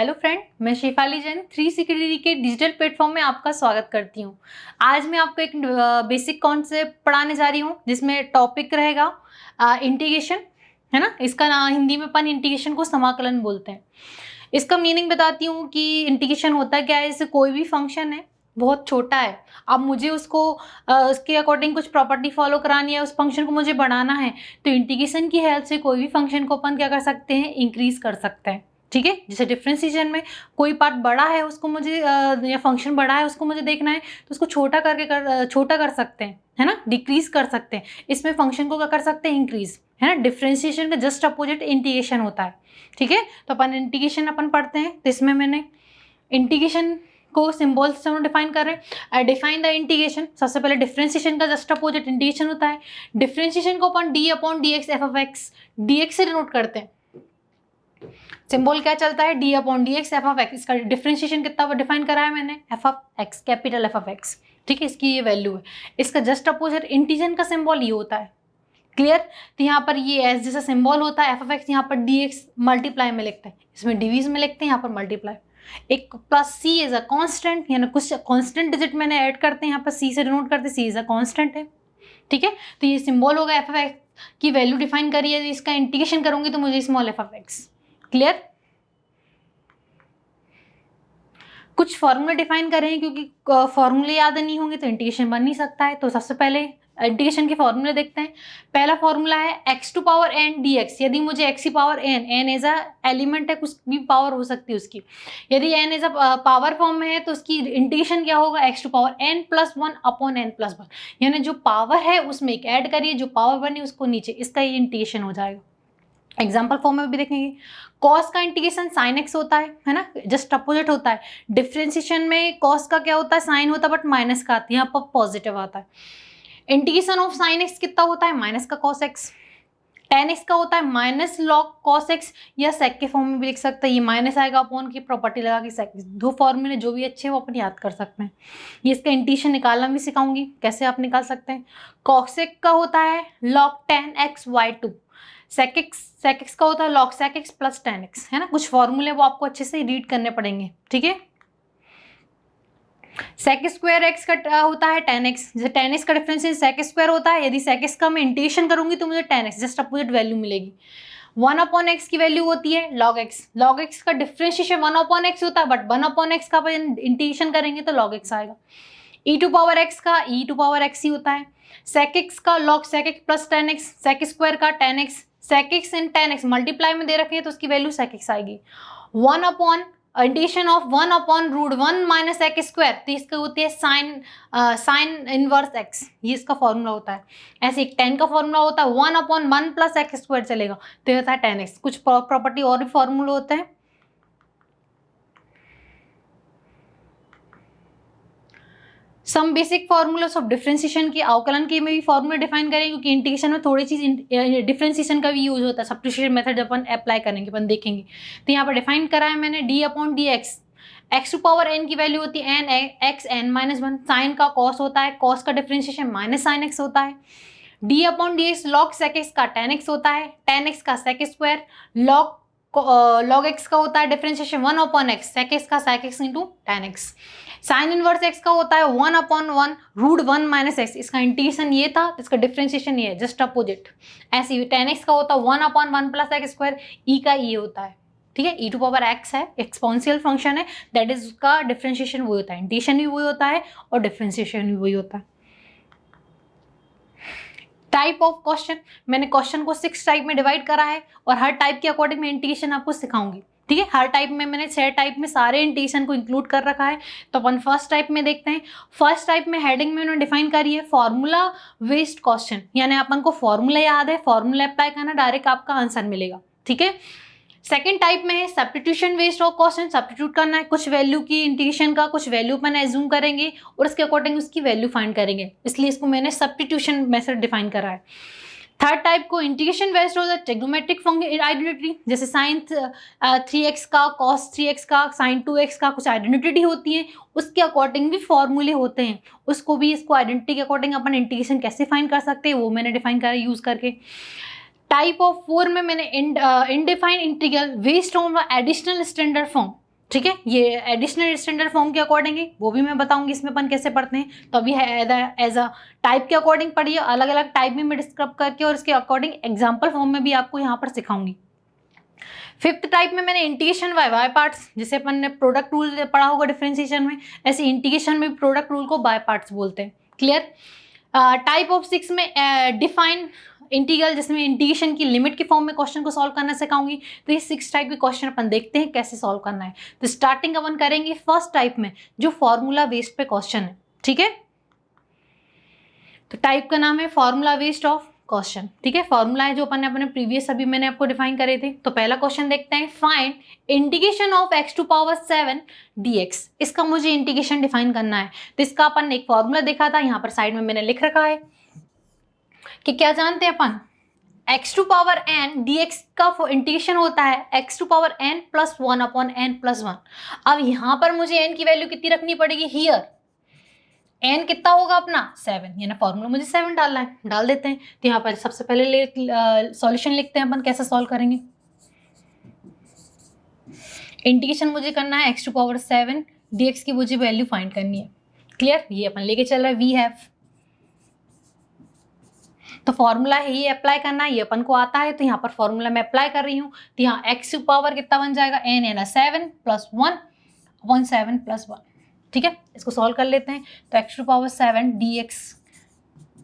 Hello friend, मैं Shefali Jain 360 degree के digital platform में आपका स्वागत करती हूँ। आज मैं आपको एक बेसिक कॉन्सेप्ट पढ़ाने जा रही हूँ जिसमें टॉपिक रहेगा इंटीग्रेशन, है ना। इसका हिंदी में अपन इंटीग्रेशन को समाकलन बोलते हैं। इसका मीनिंग बताती हूँ कि इंटीग्रेशन होता क्या है। जैसे कोई भी फंक्शन है, बहुत छोटा है, अब मुझे उसको उसके अकॉर्डिंग कुछ प्रॉपर्टी फॉलो करानी है, उस फंक्शन को मुझे बढ़ाना है, तो इंटीग्रेशन की हेल्प से कोई भी फंक्शन को अपन क्या कर सकते हैं, इंक्रीज कर सकते हैं। ठीक है, जैसे डिफरेंशिएशन में कोई पार्ट बड़ा है उसको मुझे या फंक्शन बड़ा है उसको मुझे देखना है, तो उसको छोटा कर सकते हैं, है ना, डिक्रीज कर सकते हैं। इसमें फंक्शन को क्या कर सकते हैं, इंक्रीज, है ना। डिफरेंशिएशन का जस्ट अपोजिट इंटीग्रेशन होता है। ठीक है, तो अपन इंटीग्रेशन अपन पढ़ते हैं, तो इसमें मैंने इंटीग्रेशन को सिंबल से हम डिफाइन कर रहे हैं। डिफाइन द इंटीग्रेशन, सबसे पहले डिफरेंशिएशन का जस्ट अपोजिट इंटीग्रेशन होता है। डिफरेंशिएशन को अपन d upon D x f of x D x से डिनोट करते हैं। सिंबल क्या चलता है, D upon D x f of x. इसका डिफरेंशिएशन कितना डिफाइन करा है मैंने, f of x, capital f of x. ठीक है, इसकी ये वैल्यू है। इसका जस्ट अपोजिट इंटीजर का सिंबल ये होता है। क्लियर, तो यहाँ पर ये एस जैसा सिंबल होता है, एफ ऑफ एक्स यहाँ पर डी एक्स मल्टीप्लाई में लिखते हैं, इसमें डिवीज में लिखते हैं, यहाँ पर मल्टीप्लाई। एक plus C is a constant, यानी कुछ कॉन्स्टेंट डिजिट मैंने ऐड करते हैं, यहाँ पर सी से डिनोट करते हैं, सी इज अ कॉन्स्टेंट है। ठीक है, तो ये सिंबल होगा, एफ ऑफ एक्स की वैल्यू डिफाइन करी है, इसका इंटीग्रेशन करूंगी तो मुझे small F of x. Clear, कुछ फॉर्मूले डिफाइन करें, क्योंकि फॉर्मूले याद नहीं होंगे तो इंटीग्रेशन बन नहीं सकता है। तो सबसे पहले इंटीग्रेशन के फॉर्मूले देखते हैं। पहला फॉर्मूला है x to power n dx। यदि मुझे x की पावर n एज अ एलिमेंट है, कुछ भी पावर हो सकती है उसकी, यदि n as a power form में है तो उसकी इंटीग्रेशन क्या होगा, x to power n plus 1 upon n plus 1। यानी जो पावर है उसमें एक ऐड करिए, जो पावर बनी उसको नीचे, इसका ये इंटीग्रेशन हो जाएगा। एग्जाम्पल फॉर्म में भी देखेंगे, कॉस का इंटीग्रेशन साइन एक्स होता है ना, जस्ट अपोजिट होता है। डिफरेंशिएशन में कॉस का क्या होता है, साइन होता है, बट माइनस का आता है, यहाँ पर पॉजिटिव आता है। इंटीग्रेशन ऑफ साइन एक्स कितना होता है, माइनस का कॉस एक्स। टेन एक्स का होता है माइनस लॉग कॉस एक्स, या सेक के फॉर्म में भी लिख सकते हैं, ये माइनस आएगा अपॉन की प्रॉपर्टी लगा के सेक। दो फॉर्मूले जो भी अच्छे हैं वो अपन याद कर सकते हैं। ये इसका इंटीग्रेशन निकालना भी सिखाऊंगी, कैसे आप निकाल सकते हैं। कॉसेक का होता है log tan X by two. Sec x का होता है log sec x plus tan X, है ना। कुछ फॉर्मूले वो आपको अच्छे से रीड करने पड़ेंगे। ठीक है, सेक स्क्वायर एक्स का होता है टेन एक्स। जैसे टेन एक्स का डिफरेंस सेक स्क्वायर होता है, यदि सेक एक्स का मैं इंटीग्रेशन करूंगी तो मुझे ten x just opposite value मिलेगी। वन अपॉन एक्स की वैल्यू होती है लॉग एक्स। लॉग एक्स का डिफरेंशिएशन वन अपॉन एक्स होता है, बट वन अपॉन एक्स का अपन इंटीग्रेशन करेंगे तो लॉग एक्स आएगा। ई टू पावर एक्स का ई टू पावर एक्स ही होता है। सेक एक्स का log sec x plus tan x. Sec square का tan x. Sec x and tan x multiply में दे रखे हैं तो उसकी वैल्यू सेक एक्स आएगी। One upon addition of one upon root one minus x square, तो इसका होती है साइन इनवर्स एक्स, ये इसका फॉर्मूला होता है। ऐसे एक टेन का फॉर्मूला होता है one upon one plus x square चलेगा, तो ये होता है टेन एक्स। कुछ प्रॉपर्टी और भी फॉर्मूले होते हैं। Some basic formulas of differentiation की, अवकलन की में भी फॉर्मूला डिफाइन करेंगे, क्योंकि इंटीग्रेशन में थोड़ी चीज डिफरेंशिएशन का भी यूज होता है। सब्स्टिट्यूशन मेथड जब अपन अप्लाई करेंगे, अपन देखेंगे। तो यहाँ पर डिफाइन करा है मैंने D upon D X. X to power N की वैल्यू होती है N X N minus one. Sine का कॉस होता है, कॉस का डिफरेंशिएशन माइनस साइन एक्स होता है। D upon D X log sec x का टेन एक्स होता है, टेन एक्स का सेक स्क्वायर। लॉग एक्स का होता है differentiation one upon x, sec x का sec x into tan x. Sine inverse x का होता है one upon one root one minus x. इसका इंटीग्रेशन ये था, इसका डिफरेंशिएशन ये है, जस्ट अपोजिट। ऐसे ही टेन एक्स का होता है one upon one plus x square, e का ये होता है। ठीक है, ई टू पावर एक्स है, एक्सपोनेंशियल फंक्शन है, दैट इज का डिफरेंशिएशन वही होता है, इंटीग्रेशन भी वही होता है और डिफरेंशिएशन भी वही होता है। टाइप ऑफ क्वेश्चन, मैंने क्वेश्चन को 6 टाइप में डिवाइड करा है, और हर टाइप के अकॉर्डिंग मैं इंटीग्रेशन आपको सिखाऊंगी। ठीक है, हर टाइप में मैंने 6 टाइप में सारे इंटीग्रेशन को इंक्लूड कर रखा है। तो अपन फर्स्ट टाइप में देखते हैं। फर्स्ट टाइप में हेडिंग में उन्होंने डिफाइन करी है फॉर्मूला बेस्ड क्वेश्चन, यानी अपन को फॉर्मूला याद है, फॉर्मूला अप्लाई करना, डायरेक्ट आपका आंसर मिलेगा। ठीक है, सेकेंड टाइप में है substitution based of question. Substitute करना है कुछ वैल्यू की, इंटीग्रेशन का कुछ वैल्यू अपन एज्यूम करेंगे और उसके अकॉर्डिंग उसकी वैल्यू फाइंड करेंगे, इसलिए इसको मैंने सब्स्टिट्यूशन मेथड डिफाइन करा है। थर्ड टाइप को इंटीग्रेशन बेस्ड होता है ट्रिग्नोमेट्रिक आइडेंटिटी, जैसे साइन 3x का, कॉस 3x का, साइन 2x का कुछ आइडेंटिटी होती है, उसके अकॉर्डिंग भी फॉर्मूले होते हैं, उसको भी, इसको आइडेंटिटी के अकॉर्डिंग अपन इंटीग्रेशन कैसे फाइंड कर सकते हैं वो मैंने डिफाइन करा यूज करके। टाइप ऑफ 4 में मैंने indefinite integral based on additional standard form, ठीक है, ये एडिशनल स्टैंडर्ड फॉर्म के अकॉर्डिंग है, वो भी मैं बताऊंगी इसमें अपन कैसे पढ़ते हैं। तो अभी है एज अ टाइप के अकॉर्डिंग पढ़िए, अलग अलग टाइप में मैं डिस्क्राइब करके और इसके अकॉर्डिंग एग्जाम्पल फॉर्म में भी आपको यहाँ पर सिखाऊंगी। फिफ्थ टाइप में मैंने इंटीग्रेशन बाय बाय पार्ट्स, जैसे अपन ने प्रोडक्ट रूल पढ़ा होगा डिफरेंशिएशन में, ऐसे इंटीग्रेशन में प्रोडक्ट रूल को बाय पार्ट्स बोलते हैं। क्लियर। टाइप ऑफ 6 में डिफाइन इंटीग्रल, जिसमें इंटीग्रेशन की लिमिट के फॉर्म में क्वेश्चन को सॉल्व करना सिखाऊंगी। तो ये 6 टाइप के क्वेश्चन अपन देखते हैं कैसे सॉल्व करना है। तो स्टार्टिंग अपन करेंगे फर्स्ट टाइप में, जो फॉर्मूला बेस्ड पे क्वेश्चन है। ठीक है, तो टाइप का नाम है फॉर्मूला बेस्ड ऑफ क्वेश्चन। ठीक है, फॉर्मूला है जो अपन ने अपने प्रीवियस अभी मैंने आपको डिफाइन करे थे। तो पहला क्वेश्चन देखते हैं, find integration of x⁴ dx। इसका मुझे इंटीग्रेशन डिफाइन करना है। तो इसका अपन ने एक फॉर्मूला देखा था, यहाँ पर साइड में मैंने लिख रखा है कि क्या जानते हैं अपन, x⁴n dx का इंटीग्रेशन होता है x⁴n + 1/n+1। अब यहाँ पर मुझे n की वैल्यू कितनी रखनी पड़ेगी, हियर n कितना होगा अपना 7, यानी फॉर्मूला मुझे 7 डालना है, डाल देते हैं। तो यहाँ पर सबसे पहले सॉल्यूशन लिखते हैं अपन, कैसे सॉल्व करेंगे। इंटीग्रेशन मुझे करना है x⁴ dx की मुझे वैल्यू फाइंड करनी है। क्लियर, ये अपन लेके चल रहा है वी हैव। तो फॉर्मूला है ये अप्लाई करना है, ये अपन को आता है। तो यहाँ पर फॉर्मूला मैं अप्लाई कर रही हूँ। तो यहाँ x⁴ कितना बन जाएगा, n यानी 7 + 1 7 + 1। ठीक है, इसको सॉल्व कर लेते हैं। तो x⁴ dx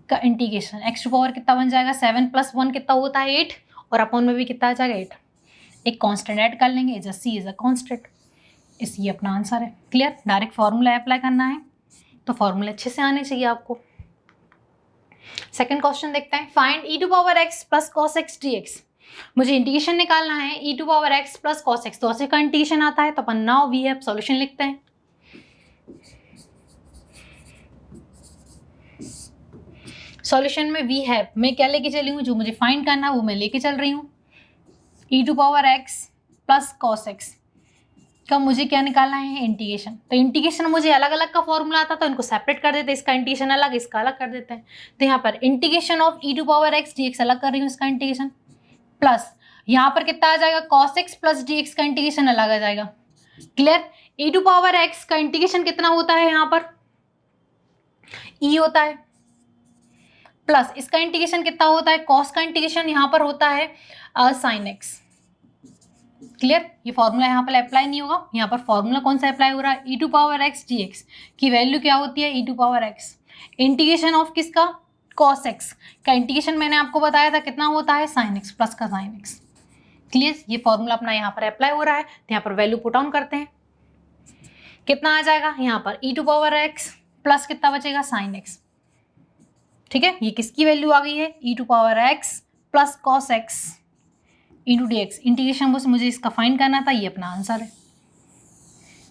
का इंटीग्रेशन x⁴ कितना बन जाएगा, 7 + 1 कितना होता है 8, और अपॉन में भी कितना आ जाएगा 8। एक कांस्टेंट ऐड कर लेंगे, is a c is a constant. ये अपना आंसर है। क्लियर, डायरेक्ट फॉर्मूला अप्लाई करना है, तो फॉर्मूला अच्छे से आने चाहिए आपको। सेकंड क्वेश्चन देखते हैं, find e⁴x + cos x dx। मुझे इंटीग्रेशन निकालना है e⁴x + cos x, तो ऐसे का इंटीग्रेशन आता है। तो अपन नाउ वी हैव सॉल्यूशन लिखते हैं। सॉल्यूशन में वी हैव मैं क्या लेके चली हूँ, जो मुझे फाइंड करना है वो मैं लेके चल रही हूँ। e⁴x + cos x का मुझे क्या निकालना है, इंटीग्रेशन। तो इंटीग्रेशन मुझे अलग अलग का फॉर्मूला आता, तो इनको सेपरेट कर देते हैं, इसका इंटीग्रेशन अलग, इसका अलग कर देते हैं। तो यहाँ पर इंटीग्रेशन ऑफ e⁴x dx अलग कर रही हूँ, इसका इंटीग्रेशन, प्लस यहाँ पर कितना आ जाएगा, cos x + dx का इंटीग्रेशन अलग आ जाएगा। क्लियर, e⁴x का इंटीग्रेशन कितना होता है, यहाँ पर e होता है, प्लस इसका इंटीग्रेशन कितना होता है, cos का इंटीग्रेशन यहाँ पर होता है sin x। क्लियर, ये फॉर्मूला यहाँ पर अप्लाई नहीं होगा। यहाँ पर फॉर्मूला कौन सा अप्लाई हो रहा है, e⁴x dx की वैल्यू क्या होती है, e⁴x इंटीग्रेशन ऑफ किसका, cos x का इंटीग्रेशन मैंने आपको बताया था कितना होता है, sin x प्लस का sin x। क्लियर, ये फॉर्मूला अपना यहाँ पर अप्लाई हो रहा है। तो यहाँ पर वैल्यू पुट ऑन करते हैं, कितना आ जाएगा यहाँ पर e⁴x प्लस कितना बचेगा, sin x। ठीक है, ये किसकी वैल्यू आ गई है, e⁴x + cos x × dx। Integration मुझे इसका फाइंड करना था, ये अपना आंसर है।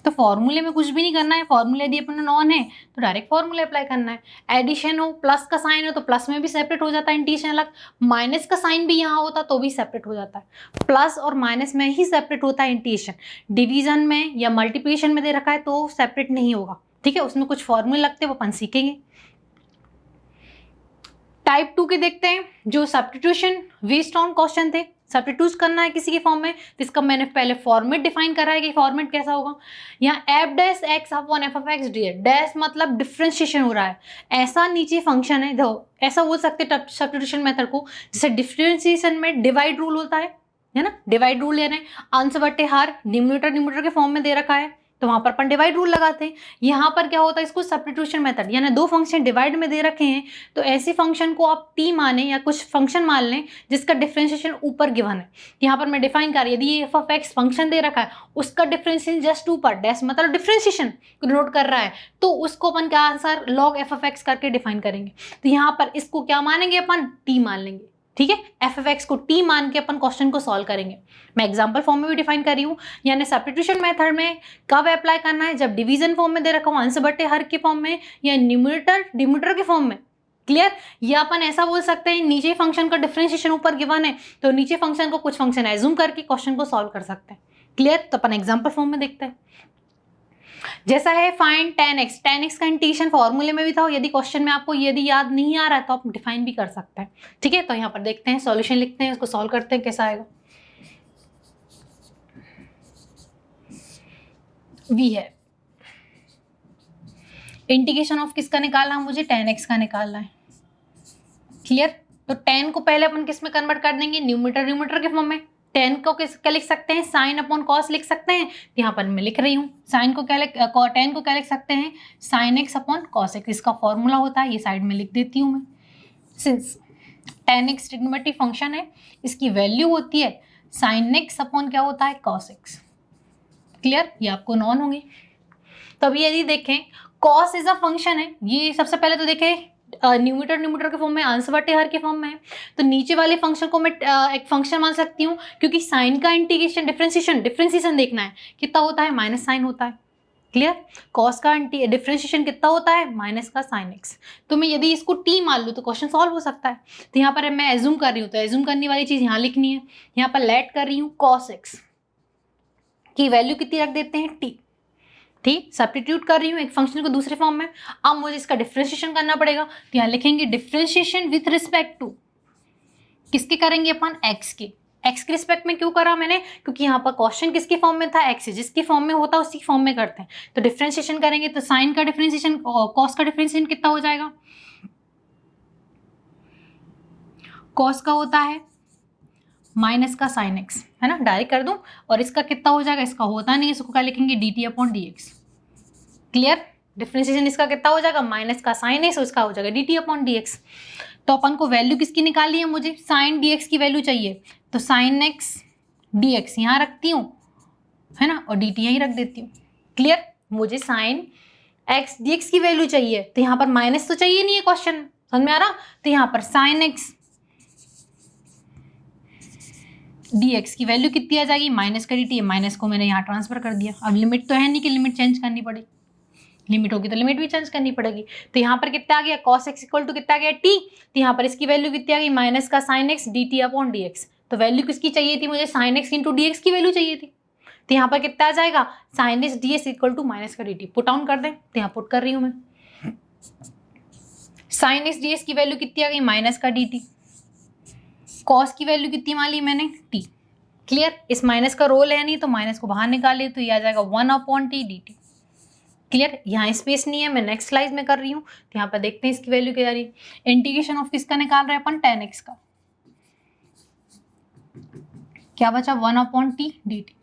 तो फॉर्मूले में कुछ भी नहीं करना है, फॉर्मूला यदि अपना नॉन है तो डायरेक्ट फॉर्मूला अप्लाई करना है। एडिशन हो, प्लस का साइन हो तो प्लस में भी सेपरेट हो जाता है इंटीग्रेशन अलग, माइनस का साइन भी यहाँ होता तो भी सेपरेट हो जाता है। प्लस और माइनस में ही सेपरेट होता है इंटीग्रेशन, डिवीजन में या मल्टीप्लिकेशन में दे रखा है तो सेपरेट नहीं होगा। ठीक है, उसमें कुछ फॉर्मूले लगते हैं वो अपन सीखेंगे। टाइप 2 के देखते हैं, जो सब्स्टिट्यूशन बेस्ड ऑन क्वेश्चन थे, सब्स्टिट्यूट करना है किसी के फॉर्म में, तो इसका मैंने पहले फॉर्मेट डिफाइन करा है कि फॉर्मेट कैसा होगा। यहाँ f'(x/f(x) dx, डैश मतलब डिफ्रेंशिएशन हो रहा है, ऐसा नीचे फंक्शन है। देखो ऐसा बोल सकते हैं सब्स्टिट्यूशन मेथड को, जैसे डिफ्रेंशिएशन में डिवाइड रूल होता है ना, डिवाइड रूल यानी अंश बटे हर, न्यूमरेटर के फॉर्म में दे रखा है तो वहां पर अपन डिवाइड रूल लगाते हैं। यहाँ पर क्या होता है, इसको सब्स्टिट्यूशन मेथड, यानी दो फंक्शन डिवाइड में दे रखे हैं तो ऐसे फंक्शन को आप टी माने या कुछ फंक्शन मान लें जिसका डिफरेंशिएशन ऊपर गिवन है। यहाँ पर मैं डिफाइन कर, यदि ये f(x) फंक्शन दे रखा है, उसका डिफरेंशिएशन जस्ट ऊपर, डैश मतलब डिफरेंशिएशन को डिनोट कर रहा है, तो उसको अपन क्या आंसर log f(x) करके डिफाइन करेंगे। तो यहाँ पर इसको क्या मानेंगे अपन, टी मान लेंगे। ठीक है, f(x) को टी मान के अपन क्वेश्चन को सॉल्व करेंगे। मैं एग्जांपल फॉर्म में भी डिफाइन कर रही हूँ, यानी सब्स्टिट्यूशन मेथड में कब अप्लाई करना है, जब डिवीजन फॉर्म में दे रखा हो, अंश बटे हर के फॉर्म में या न्यूमरेटर के फॉर्म में। क्लियर, या अपन ऐसा बोल सकते हैं, नीचे फंक्शन का डिफरेंशिएशन ऊपर गिवन है तो नीचे फंक्शन को कुछ फंक्शन एज्यूम करके क्वेश्चन को सॉल्व कर सकते हैं। क्लियर, तो अपन एग्जाम्पल फॉर्म में देखते हैं। जैसा है find tan x, tan x का इंटीग्रेशन फॉर्मूले में भी था, यदि क्वेश्चन में आपको यदि याद नहीं आ रहा है तो आप डिफाइन भी कर सकते हैं। ठीक है, तो यहाँ पर देखते हैं, सॉल्यूशन लिखते हैं, इसको सॉल्व करते हैं कैसा आएगा। वी है। इंटीग्रेशन ऑफ किसका निकालना है मुझे, tan x का निकालना है। क्लियर। तो tan को पहले अपन किस में कन्वर्ट कर देंगे, न्यूमरेटर के फॉर्म में। tan को किस क्या लिख सकते हैं, साइन अपॉन कॉस लिख सकते हैं। तो यहाँ पर मैं लिख रही हूँ साइन को क्या tan को क्या लिख सकते हैं, sine x upon cos x। इसका फॉर्मूला होता है, ये साइड में लिख देती हूँ मैं। Since tan x trigonometric function है, इसकी वैल्यू होती है साइन x अपॉन क्या होता है, cos x। क्लियर, ये आपको नॉन होंगे। तभी यदि देखें cos इज अ फंक्शन है, ये सबसे पहले तो देखें न्यूमरेटर के फॉर्म में, आंसर बटे हर के फॉर्म में है, तो नीचे वाले फंक्शन को मैं एक फंक्शन मान सकती हूँ, क्योंकि साइन का इंटीग्रेशन डिफरेंशिएशन देखना है, कितना होता है, माइनस साइन होता है। क्लियर। कॉस का डिफरेंशिएशन कितना होता है, माइनस का साइन एक्स। तो मैं यदि इसको टी मान लूँ तो क्वेश्चन सॉल्व हो सकता है। तो यहाँ पर मैं एज्यूम कर रही हूँ, तो एज्यूम करने वाली चीज़ यहाँ लिखनी है। यहाँ पर लेट कर रही हूँ कॉस एक्स की वैल्यू कितनी रख देते हैं, टी। ठीक, सब्स्टिट्यूट कर रही हूँ एक फंक्शन को दूसरे फॉर्म में। अब मुझे इसका डिफरेंशिएशन करना पड़ेगा, तो यहाँ लिखेंगे डिफरेंशिएशन विथ रिस्पेक्ट टू, किसके करेंगे अपन, एक्स के। एक्स के रिस्पेक्ट में क्यों करा मैंने, क्योंकि यहाँ पर क्वेश्चन किसके फॉर्म में था, एक्स, जिसके फॉर्म में होता है उसी फॉर्म में करते हैं। तो डिफरेंशिएशन करेंगे तो साइन का डिफरेंशिएशन कॉस का डिफरेंशिएशन कितना हो जाएगा, कॉस का होता है माइनस का साइन एक्स, है ना, डायरेक्ट कर दूं। और इसका कितना हो जाएगा, इसका होता नहीं है, इसको क्या लिखेंगे, D T upon D x. Clear. Differentiation इसका कितना हो जाएगा, माइनस का साइन एक्स, उसका हो जाएगा D T upon D X. तो अपन को वैल्यू किसकी निकालनी है, मुझे साइन डी एक्स की वैल्यू चाहिए, तो साइन एक्स डी एक्स यहाँ रखती हूँ, है ना, और डी टी यहीं रख देती हूँ। क्लियर। मुझे साइन एक्स डी एक्स की वैल्यू चाहिए, तो यहाँ पर माइनस तो चाहिए नहीं है, क्वेश्चन समझ में आ रहा। तो यहाँ पर साइन एक्स डी एक्स की वैल्यू कितनी आ जाएगी, माइनस का डी टी, माइनस को मैंने यहाँ ट्रांसफर कर दिया। अब लिमिट तो है नहीं कि लिमिट चेंज करनी पड़ेगी, लिमिट होगी तो लिमिट भी चेंज करनी पड़ेगी। तो यहाँ पर कितना आ गया, cos x इक्वल टू कितना आ गया, t। तो यहाँ पर इसकी वैल्यू कितनी आ गई, माइनस का sine X D T upon D X. तो वैल्यू किसकी चाहिए थी मुझे, sine X into D X की वैल्यू चाहिए थी। तो यहाँ पर कितना आ जाएगा, sine X D X equal to minus का डी टी। पुट डाउन कर दें, तो यहाँ पुट कर रही हूँ मैं। साइन एक्स डी एक्स की वैल्यू कितनी आ गई, माइनस का डी टी। कॉस की वैल्यू कितनी मान ली मैंने, टी। क्लियर। इस माइनस का रोल है नहीं, तो माइनस को बाहर निकाले तो ये आ जाएगा 1 upon T D T. Clear. यहाँ स्पेस नहीं है, मैं नेक्स्ट स्लाइड में कर रही हूँ। तो यहाँ पर देखते हैं इसकी वैल्यू क्या आ रही है। इंटीग्रेशन ऑफ किसका निकाल रहे हैं अपन, tan x का। क्या बचा, 1 अपॉन टी डी टी।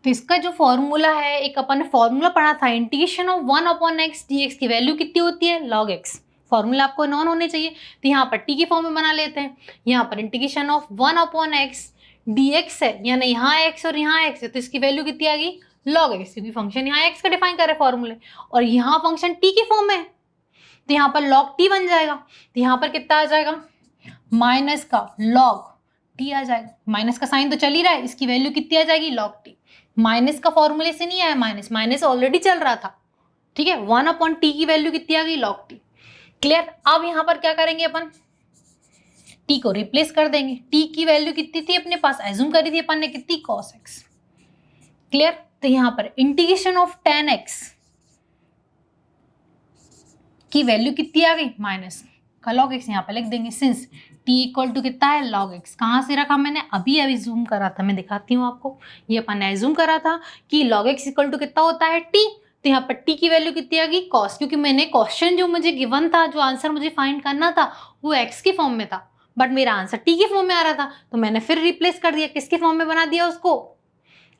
तो इसका जो फॉर्मूला है, एक अपन ने फॉर्मूला पढ़ा था, integration of 1 upon x D X की वैल्यू कितनी होती है, log x। फॉर्मूला आपको नॉन होने चाहिए, तो यहाँ पर टी की फॉर्म में बना लेते हैं। यहाँ पर integration of 1 upon x D x है, यानी यहाँ एक्स और यहाँ एक्स है, तो इसकी वैल्यू कितनी आ गई, log x, क्योंकि फंक्शन यहाँ x का डिफाइन कर रहे फॉर्मूले, और यहाँ फंक्शन t के फॉर्म में है, तो यहाँ पर log t बन जाएगा। तो यहाँ पर कितना आ जाएगा, माइनस का log t आ जाएगा। माइनस का साइन तो चल ही रहा है, इसकी वैल्यू कितनी आ जाएगी, log t। माइनस का फॉर्मूले से नहीं आया, माइनस ऑलरेडी चल रहा था, ठीक है। 1 अपॉन टी की वैल्यू कितनी आ गई, log t। क्लियर। अब यहाँ पर क्या करेंगे अपन, t को रिप्लेस कर देंगे। t की वैल्यू कितनी थी अपने पास, एज्यूम करी थी अपन ने कितनी, cos x। क्लियर। तो यहाँ पर इंटीग्रेशन ऑफ tan x की वैल्यू कितनी आ गई, माइनस का log x, यहाँ पर लिख देंगे। सिंस t इक्वल टू कितना है, log x। कहाँ से रखा मैंने, अभी जूम करा था, मैं दिखाती हूँ आपको। ये अपन ने जूम करा था कि log x इक्वल टू कितना होता है, t। तो यहाँ पर t की वैल्यू कितनी आ गई, cos, क्योंकि मैंने क्वेश्चन जो मुझे गिवन था, जो आंसर मुझे फाइंड करना था, वो x के फॉर्म में था, बट मेरा आंसर t के फॉर्म में आ रहा था, तो मैंने फिर रिप्लेस कर दिया, किसके फॉर्म में बना दिया उसको,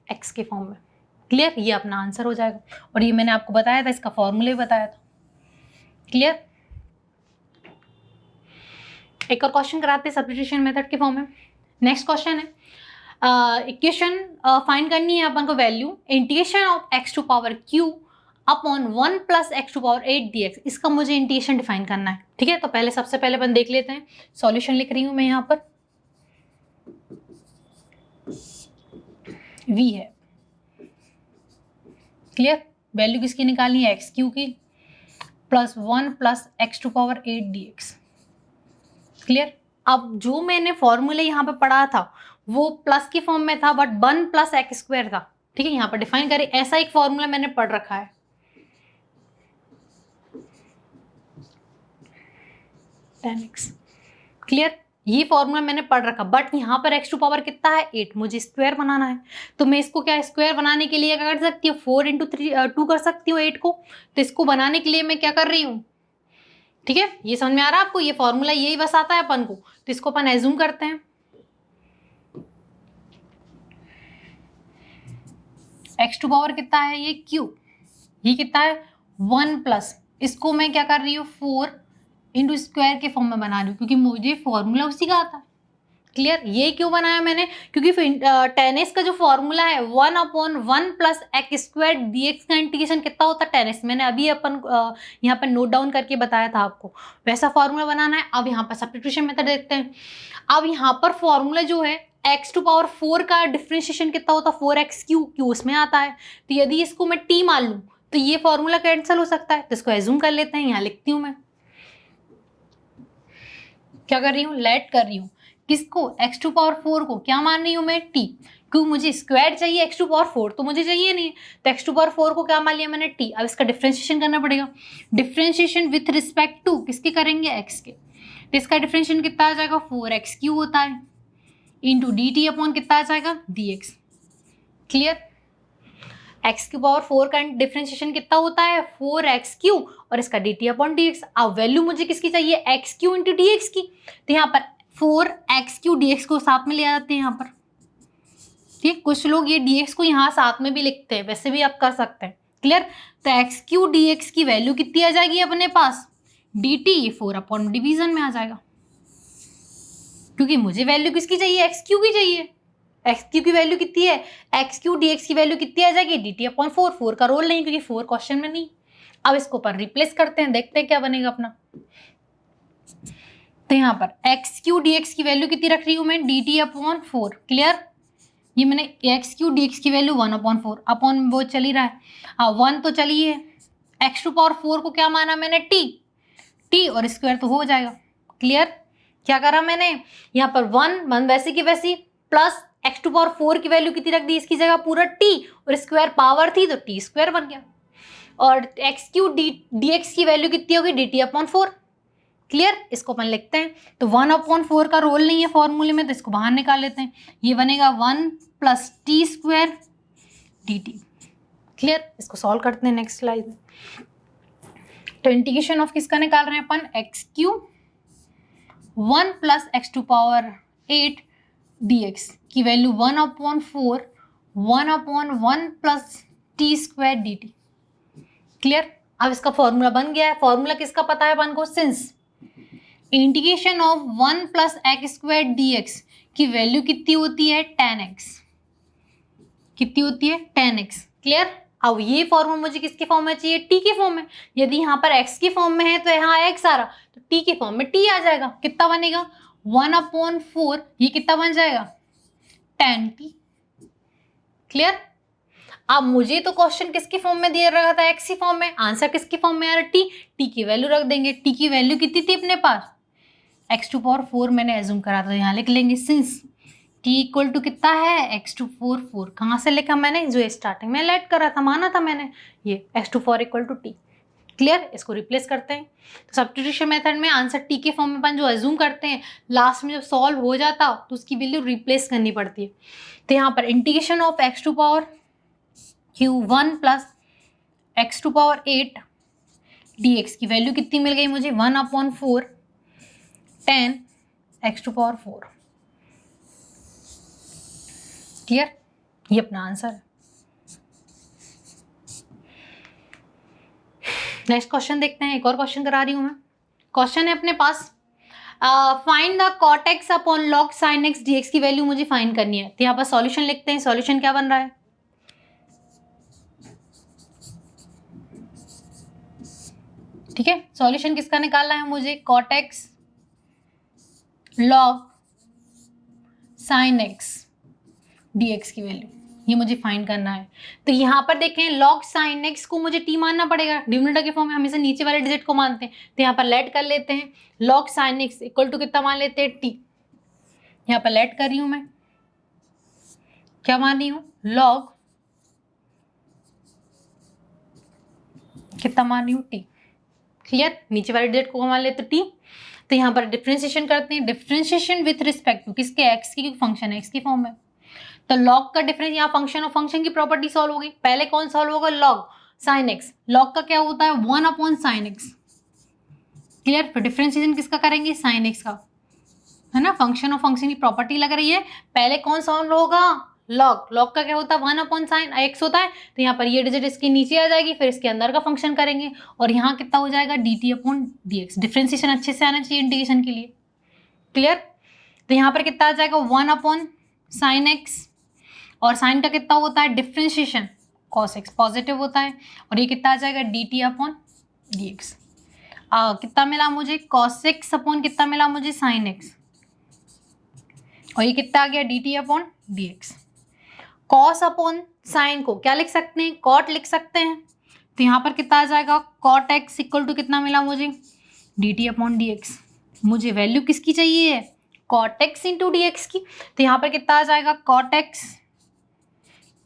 x के फॉर्म में। क्लियर। ये अपना आंसर हो जाएगा, और ये मैंने आपको बताया था, इसका फॉर्मूला भी बताया था। क्लियर। एक और क्वेश्चन कराते हैं सब्स्टिट्यूशन मेथड के फॉर्म में। नेक्स्ट क्वेश्चन है, इक्वेशन फाइंड करनी है अपन को, value integration of x to power q upon 1 plus X to power 8 dx। इसका मुझे इंटीग्रेशन डिफाइन करना है, ठीक है। तो पहले सबसे पहले अपन देख लेते हैं, सॉल्यूशन लिख रही हूँ मैं यहाँ पर, v है। क्लियर। वैल्यू किसकी निकालनी है, एक्स क्यू की, plus 1 plus X to power 8 dx। Clear. अब जो मैंने फॉर्मूले यहाँ पे पढ़ा था वो प्लस की फॉर्म में था, बट 1 प्लस एक्स स्क्वायर था, ठीक है। यहाँ पर डिफाइन करें, ऐसा एक फॉर्मूला मैंने पढ़ रखा है, tan x। क्लियर। ये फॉर्मूला मैंने पढ़ रखा, बट यहाँ पर x टू पावर कितना है 8, मुझे स्क्वायर बनाना है। तो मैं इसको क्या स्क्वायर बनाने के लिए क्या कर सकती हूँ, 4 इंटू 2 कर सकती हूँ 8 को। तो इसको बनाने के लिए मैं क्या कर रही हूँ, ठीक है, ये समझ में आ रहा है आपको, ये फॉर्मूला यही बस आता है अपन को। तो इसको अपन एज्यूम करते हैं, x टू पावर कितना है ये q, ये कितना है 1 प्लस, इसको मैं क्या कर रही हूँ 4 इंटू स्क्वायर के फॉर्म में बना रही हूँ, क्योंकि मुझे फॉर्मूला उसी का आता है। क्लियर, ये क्यों बनाया मैंने, क्योंकि tan x का जो फॉर्मूला है 1/1 प्लस एक्स स्क्वायर dx का इंटीग्रेशन कितना होता है tan x, मैंने अभी अपन यहाँ पर नोट डाउन करके बताया था आपको, वैसा फॉर्मूला बनाना है। अब यहाँ पर सब्स्टिट्यूशन मेथड देखते हैं। अब यहाँ पर फॉर्मूला जो है x टू पावर 4 का डिफरेंशिएशन कितना होता है 4x3, क्यू उसमें आता है। तो यदि इसको मैं t मान लूँ तो ये फॉर्मूला कैंसिल हो सकता है, तो इसको एज्यूम कर लेते हैं। यहाँ लिखती हूँ मैं, क्या कर रही हूँ, लेट कर रही हूँ किसको, x टू पावर 4 को क्या मान रही हूँ मैं t, क्यों मुझे स्क्वायर चाहिए, x टू पावर 4 तो मुझे चाहिए नहीं, तो x टू पावर 4 को क्या मान लिया मैंने t। अब इसका डिफरेंशिएशन करना पड़ेगा, डिफरेंशिएशन विथ रिस्पेक्ट टू किसके करेंगे, x के। तो इसका डिफरेंशिएशन कितना आ जाएगा 4x3 होता है इंटू dt अपॉन कितना आ जाएगा dx। क्लियर, x की पावर 4 का डिफरेंशिएशन कितना होता है 4x3 और इसका dt अपॉन dx। अब वैल्यू मुझे किसकी चाहिए, x3 इंटू dx की, तो यहाँ पर 4x3 dx को साथ में ले आते हैं यहाँ पर, ठीक। कुछ लोग ये dx को यहाँ साथ में भी लिखते हैं, वैसे भी आप कर सकते हैं। क्लियर, तो x3 dx की वैल्यू कितनी आ जाएगी अपने पास, dt, ये 4 अपॉन डिवीजन में आ जाएगा, क्योंकि मुझे वैल्यू किसकी चाहिए, x3 की चाहिए। x3 की वैल्यू कितनी है, x3 dx की वैल्यू कितनी आ जाएगी, dt अपॉन 4, 4 का रोल नहीं क्योंकि 4 क्वेश्चन में नहीं। अब इसको पर रिप्लेस करते हैं, देखते हैं क्या बनेगा अपना। तो यहाँ पर x3 dx की वैल्यू कितनी रख रही हूँ मैं, dt अपॉन 4। क्लियर, ये मैंने x3 dx की वैल्यू 1/4 अपॉन वो चल ही रहा है, हाँ 1 तो चलिए, x टू पावर 4 को क्या माना मैंने t और स्क्वायर तो हो जाएगा। क्लियर, क्या करा मैंने, यहाँ पर 1 वैसे की वैसी प्लस x टू पावर 4 की वैल्यू कितनी रख दी इसकी जगह पूरा t और स्क्वायर पावर थी तो t स्क्वायर बन गया, और x3 dx की वैल्यू कितनी होगी dt अपॉन 4। क्लियर, इसको अपन लिखते हैं, तो 1/4 का रोल नहीं है फॉर्मूले में तो इसको बाहर निकाल लेते हैं, ये बनेगा 1 plus T square dt। Clear, इसको सॉल्व करते हैं नेक्स्ट स्लाइड में। तो इंटीग्रेशन ऑफ किसका निकाल रहे हैं अपन, x3 1 plus X to power 8 dx की value 1/4 1/1 plus T square dt। Clear, अब इसका फॉर्मूला बन गया है। फॉर्मूला किसका पता है अपन को, since integration of 1 plus x square dx की वैल्यू कितनी होती है tan x, कितनी होती है tan x। क्लियर, अब ये फॉर्मूला मुझे किसके फॉर्म में चाहिए, t के फॉर्म में। यदि यहाँ पर x के फॉर्म में है तो यहाँ x आ रहा, तो t के फॉर्म में t आ जाएगा, कितना बनेगा 1/4, ये कितना बन जाएगा tan t। क्लियर, अब मुझे तो क्वेश्चन किसके फॉर्म में दिया रखा था, x के फॉर्म में, आंसर किसके फॉर्म में आ रहा है t की वैल्यू रख देंगे। t की वैल्यू कितनी थी अपने पास, x टू पावर 4 मैंने एज्यूम करा था, यहाँ लिख लेंगे सिंस t इक्वल टू कितना है x टू 4 कहाँ से लिखा मैंने, जो स्टार्टिंग में लेट करा था, माना था मैंने, ये x to 4 equal to t। Clear, इसको रिप्लेस करते हैं। तो सब्स्टिट्यूशन मेथड में आंसर t के फॉर्म में अपन जो एज्यूम करते हैं, लास्ट में जब सॉल्व हो जाता तो उसकी वैल्यू रिप्लेस करनी पड़ती है। तो यहाँ पर integration of x to power 1 plus X to power 8 dx की वैल्यू कितनी मिल गई मुझे, 1/4 tan x to power 4। Clear, ये अपना आंसर है। नेक्स्ट क्वेश्चन देखते हैं, एक और क्वेश्चन करा रही हूं मैं। क्वेश्चन है अपने पास, find the cot x upon log sin x dx की वैल्यू मुझे फाइंड करनी है। तो यहाँ पर सॉल्यूशन लिखते हैं, सॉल्यूशन क्या बन रहा है, ठीक है, सॉल्यूशन किसका निकालना है मुझे, cot x log sin x dx की वैल्यू, ये मुझे फाइंड करना है। तो यहाँ पर देखें log sin x को मुझे t मानना पड़ेगा, डिनोमिनेटर के फॉर्म में हमेशा नीचे वाले डिजिट को मानते हैं, तो यहाँ पर लेट कर लेते हैं, log sin x equal to कितना मान लेते हैं t। यहाँ पर लेट कर रही हूँ मैं, क्या मान रही हूँ, log कितना मान रही हूँ t। क्लियर, नीचे वाले डिजिट को मान लेते टी। तो यहाँ पर डिफ्रेंशिएशन करते हैं, डिफ्रेंशिएशन विथ रिस्पेक्ट टू किसके, एक्स की, फंक्शन एक्स की फॉर्म में। तो लॉग का डिफरेंस, यहाँ फंक्शन और फंक्शन की प्रॉपर्टी सॉल्व होगी। पहले कौन सॉल्व होगा, लॉग साइन एक्स। लॉग का क्या होता है, 1/sin x। क्लियर, फिर डिफरेंशिएशन किसका करेंगे, साइन एक्स का, है ना, फंक्शन और फंक्शन की प्रॉपर्टी लग रही है। पहले कौन सॉल्व होगा, लॉग। लॉग का क्या होता है, 1/sin x होता है। तो यहाँ पर ये डिजिट इसके नीचे आ जाएगी, फिर इसके अंदर का फंक्शन करेंगे और यहाँ कितना हो जाएगा, dt/dx। डिफरेंशिएशन अच्छे से आना चाहिए इंटीग्रेशन के लिए। क्लियर, तो यहाँ पर कितना आ जाएगा, 1/sin x, और साइन का कितना होता है, डिफरेंशिएशन cos x पॉजिटिव होता है, और ये कितना आ जाएगा, dt/dx। कितना मिला मुझे, cos x अपॉन कितना मिला मुझे, sin x, और ये कितना आ गया, dt/dx। cos अपॉन साइन को क्या लिख सकते हैं, cot लिख सकते हैं। तो यहाँ पर कितना आ जाएगा, cot x इक्वल टू कितना मिला मुझे, dt/dx। मुझे वैल्यू किसकी चाहिए है, cot x इंटू dx की। तो यहाँ पर कितना आ जाएगा, cot x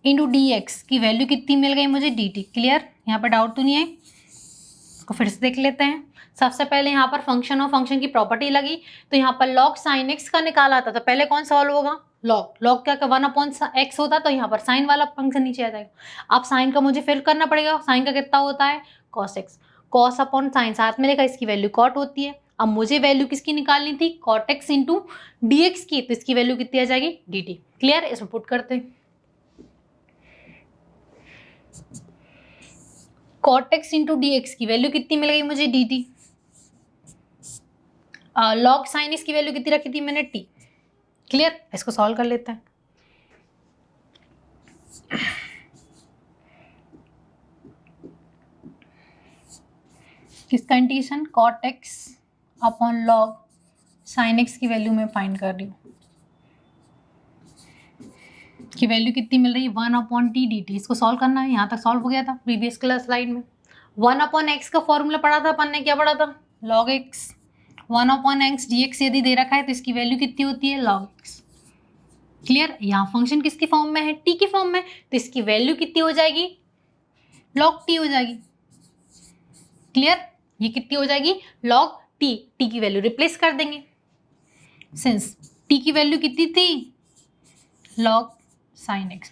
इंटू dx की वैल्यू कितनी मिल गई मुझे, dt। क्लियर, यहाँ पर डाउट तो नहीं है, इसको फिर से देख लेते हैं। सबसे पहले यहाँ पर फंक्शन और फंक्शन की प्रॉपर्टी लगी। तो यहाँ पर log sin x का निकाला था, तो पहले कौन सॉल्व होगा, लॉग। लॉग क्या 1/x होता, तो यहाँ पर साइन वाला फंक्शन नीचे आ जाएगा। अब साइन का मुझे फिर करना पड़ेगा, साइन का कितना होता है, cos x। cos upon sine साथ में लिखा, इसकी वैल्यू cot होती है। अब मुझे वैल्यू किसकी निकालनी थी, cot x इंटू dx की, तो इसकी वैल्यू कितनी आ जाएगी, dt। क्लियर, इसमें पुट करते हैं, cot x इंटू dx की वैल्यू कितनी मिल गई मुझे, dt। log sin x की वैल्यू कितनी रखी थी मैंने, t। क्लियर, इसको सॉल्व कर लेते हैं। किसका integration, cot x upon log sin x की वैल्यू मैं फाइंड कर रही हूँ, की वैल्यू कितनी मिल रही है, 1/t dt। इसको सॉल्व करना है, यहाँ तक सॉल्व हो गया था प्रीवियस क्लास स्लाइड में। 1/x का फॉर्मूला पढ़ा था अपन ने, क्या पढ़ा था, log x। 1/x dx यदि दे रखा है तो इसकी वैल्यू कितनी होती है, log x। क्लियर, यहाँ फंक्शन किसकी फॉर्म में है, t की फॉर्म में, तो इसकी वैल्यू कितनी हो जाएगी, log t हो जाएगी। क्लियर, ये कितनी हो जाएगी, log t। t की वैल्यू रिप्लेस कर देंगे, सिंस t की वैल्यू कितनी थी, log sin x।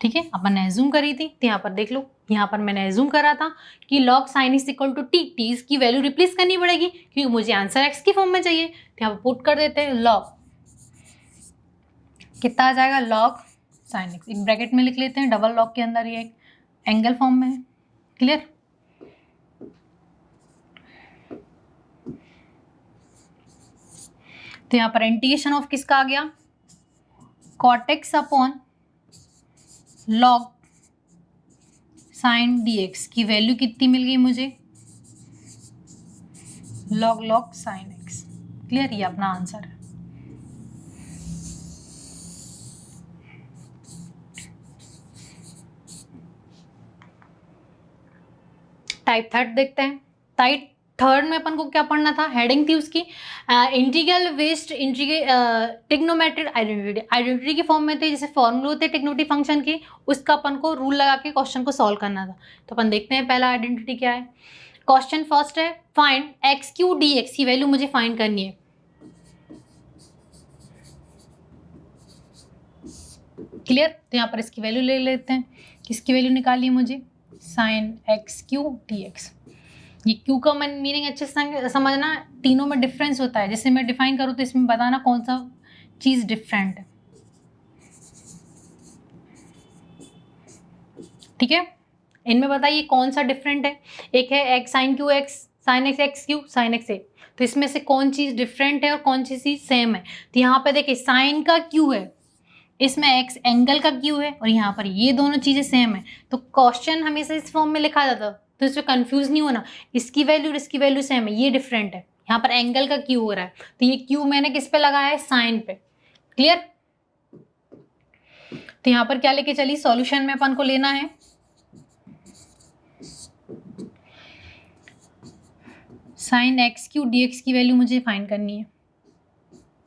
ठीक है, अपन ने एज्यूम करी थी, तो यहाँ पर देख लो, यहाँ पर मैंने एज्यूम करा था कि log sin x equal to T. T की वैल्यू रिप्लेस करनी पड़ेगी क्योंकि मुझे आंसर x की फॉर्म में चाहिए। तो यहाँ पर पुट कर देते हैं, log कितना आ जाएगा, log sin x, एक ब्रैकेट में लिख लेते हैं, डबल लॉग के अंदर ये एक एंगल फॉर्म में है। क्लियर, तो यहाँ पर इंटीग्रेशन ऑफ किसका आ गया, cot x upon log sin dx की वैल्यू कितनी मिल गई मुझे, log sin x। क्लियर, ये अपना आंसर है। टाइप थर्ड देखते हैं। टाइप थर्ड में अपन को क्या पढ़ना था, हेडिंग थी उसकी integral based trigonometric identity. Identity की फॉर्म में थे, जैसे फॉर्मूले होते ट्रिग्नोमेट्री फंक्शन के, उसका अपन को रूल लगा के क्वेश्चन को सॉल्व करना था। तो अपन देखते हैं पहला आइडेंटिटी क्या है। क्वेश्चन फर्स्ट है, find x Q D X की वैल्यू मुझे फाइंड करनी है। क्लियर, तो यहाँ पर इसकी वैल्यू ले लेते हैं, किसकी वैल्यू निकाली मुझे, sine x Q D x. ये क्यू का मीनिंग अच्छे से समझना, तीनों में डिफरेंस होता है। जैसे मैं डिफाइन करूँ तो इसमें बताना कौन सा चीज़ डिफरेंट है। ठीक है, इनमें बताइए कौन सा डिफरेंट है। एक है x sine q x, sine x x q, sine x a. तो इसमें से कौन चीज़ डिफरेंट है और कौन सी चीज़ सेम है। तो यहाँ पे देखिए साइन का क्यू है, इसमें एक्स एंगल का क्यू है, और यहाँ पर ये दोनों चीज़ें सेम है। तो क्वेश्चन हमेशा इस फॉर्म में लिखा जाता, तो इसमें कंफ्यूज नहीं होना, इसकी वैल्यू और इसकी वैल्यू सेम है, ये डिफरेंट है। यहाँ पर एंगल का क्यू हो रहा है, तो ये क्यू मैंने किस पे लगाया है, साइन पे। क्लियर, तो यहाँ पर क्या लेके चली, सॉल्यूशन में अपन को लेना है sine x Q D X की वैल्यू मुझे फाइंड करनी है।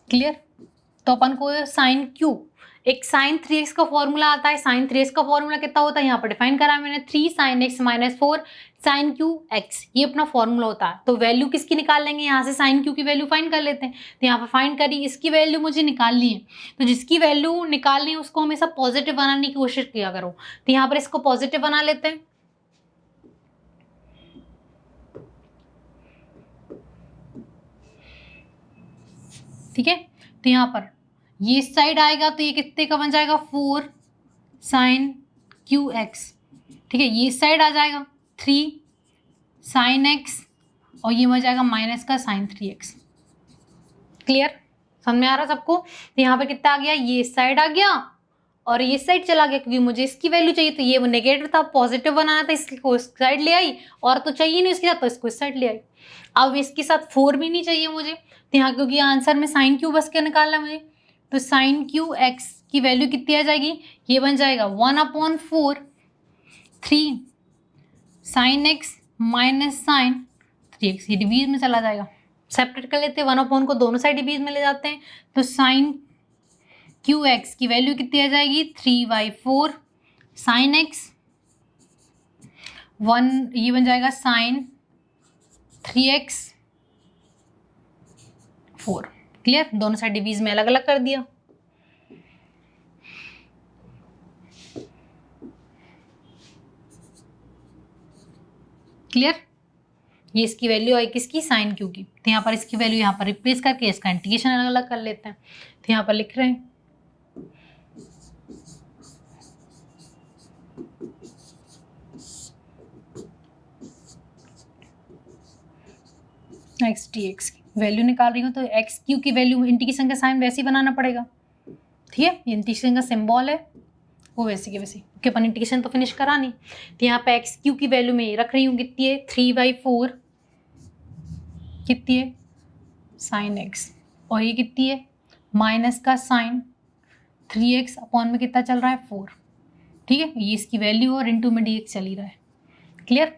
क्लियर, तो अपन को साइन क्यू एक साइन 3x का फॉर्मूला आता है। साइन 3x का फॉर्मूला कितना होता है, यहाँ पर डिफाइन करा है मैंने, 3 sin x minus 4 sin q x, ये अपना फॉर्मूला होता है। तो वैल्यू किसकी निकाल लेंगे, यहाँ से sin q की वैल्यू फाइंड कर लेते हैं। तो यहाँ पर फाइंड करी, इसकी वैल्यू मुझे निकालनी है, तो जिसकी वैल्यू निकालनी है उसको हमेशा पॉजिटिव बनाने की कोशिश किया करो। तो यहाँ पर इसको पॉजिटिव बना लेते हैं। ठीक है, तो यहाँ पर ये इस साइड आएगा तो ये कितने का बन जाएगा, 4 sin qx। ठीक है, ये इस साइड आ जाएगा 3 sin x और ये बन जाएगा माइनस का sin 3x। क्लियर, समझ में आ रहा सबको। तो यहाँ पर कितना आ गया, ये इस साइड आ गया और ये साइड चला गया, क्योंकि मुझे इसकी वैल्यू चाहिए। तो ये नेगेटिव था, पॉजिटिव बनाना था, इसको इस साइड ले आई, और तो चाहिए नहीं इसके साथ, तो इसको इस साइड ले आई। अब इसके साथ 4 भी नहीं चाहिए मुझे, तो यहाँ क्योंकि आंसर में sin q बस के निकालना है मुझे, तो sin qx की वैल्यू कितनी आ जाएगी, ये बन जाएगा 1/4 3 sin x minus sin 3x। ये डिवीज में चला जाएगा, सेपरेट कर लेते हैं, 1/4 को दोनों साइड डिवीज में ले जाते हैं। तो sin qx की वैल्यू कितनी आ जाएगी, 3/4 sin x 1, ये बन जाएगा sin 3x 4। क्लियर, दोनों साइड डिवीज में अलग अलग कर दिया। क्लियर, ये इसकी वैल्यू आई किसकी, साइन क्यू की। तो यहाँ पर इसकी वैल्यू यहाँ पर रिप्लेस करके इसका इंटीग्रेशन अलग अलग कर लेते हैं। तो यहाँ पर लिख रहे हैं एक्स टी एक्स की वैल्यू निकाल रही हूँ, तो एक्स क्यू की वैल्यू इंटीग्रेशन का साइन वैसे ही बनाना पड़ेगा। ठीक है, ये इंटीग्रेशन का सिंबल है वो वैसे के वैसे, क्योंकि अपन इंटीग्रेशन तो फिनिश करा नहीं। तो यहाँ पे एक्स क्यू की वैल्यू में रख रही हूँ, कितनी है, 3/4 कितनी है, साइन एक्स, और ये कितनी है, माइनस का साइन 3x अपॉन में कितना चल रहा है, 4। ठीक है, ये इसकी वैल्यू और इनटू में dx चल ही रहा है। क्लियर,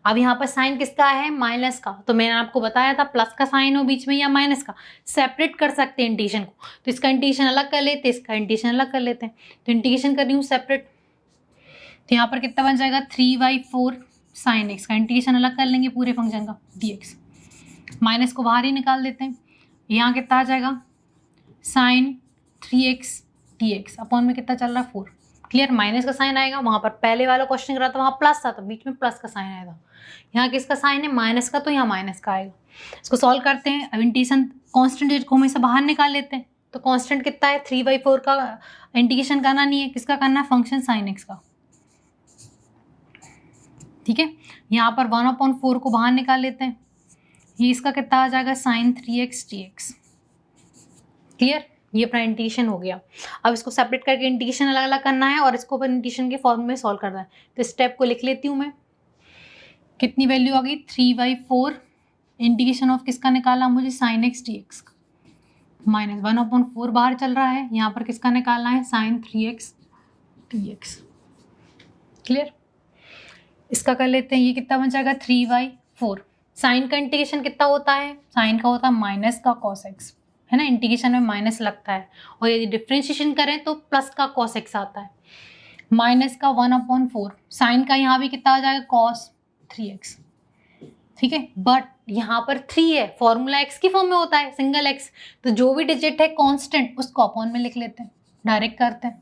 अब यहाँ पर साइन किसका है, माइनस का। तो मैंने आपको बताया था प्लस का साइन हो बीच में या माइनस का, सेपरेट कर सकते हैं इंटीग्रेशन को। तो इसका इंटीग्रेशन अलग कर लेते हैं, इसका इंटीग्रेशन अलग कर लेते हैं। तो इंटीग्रेशन कर रही हूँ सेपरेट, तो यहाँ पर कितना बन जाएगा, 3/4 साइन एक्स का इंटीग्रेशन अलग कर लेंगे पूरे फंक्शन का, dx माइनस को बाहर ही निकाल देते हैं। यहाँ कितना आ जाएगा, साइन 3x dx अपॉन में कितना चल रहा है, 4। क्लियर, माइनस का साइन आएगा, वहाँ पर पहले वाला क्वेश्चन करा था वहाँ प्लस था, तो बीच में प्लस का साइन आएगा। यहाँ किसका साइन है, माइनस का, तो यहाँ माइनस का आएगा। इसको सॉल्व करते हैं। अब इंटीग्रेशन कांस्टेंट को हमेशा बाहर निकाल लेते हैं। तो कांस्टेंट कितना है, 3/4 का इंटीग्रेशन करना नहीं है, किसका करना है, फंक्शन साइन एक्स का। ठीक है, यहाँ पर 1/4 को बाहर निकाल लेते हैं, ये इसका कितना आ जाएगा, साइन 3x dx। क्लियर, ये अपना इंटीग्रेशन हो गया। अब इसको सेपरेट करके इंटीग्रेशन अलग अलग करना है और इसको अपन इंटीग्रेशन के फॉर्म में सॉल्व करना है। तो स्टेप को लिख लेती हूँ मैं, कितनी वैल्यू आ गई, 3/4 इंटीग्रेशन ऑफ किसका निकालना मुझे, साइन एक्स dx का, माइनस 1/4 बाहर चल रहा है, यहाँ पर किसका निकालना है, साइन 3x dx। क्लियर, इसका कर लेते हैं, ये कितना बन जाएगा, 3/4। साइन का इंटीग्रेशन कितना होता है, साइन का होता है माइनस का cos x, है ना, इंटीग्रेशन में माइनस लगता है, और यदि डिफ्रेंशिएशन करें तो प्लस का cos x आता है, माइनस का 1/4। साइन का यहाँ भी कितना आ जाएगा, cos 3x। ठीक है, बट यहाँ पर 3 है, फॉर्मूला x की फॉर्म में होता है, सिंगल x, तो जो भी डिजिट है कांस्टेंट उसको अपॉन में लिख लेते हैं, डायरेक्ट करते हैं।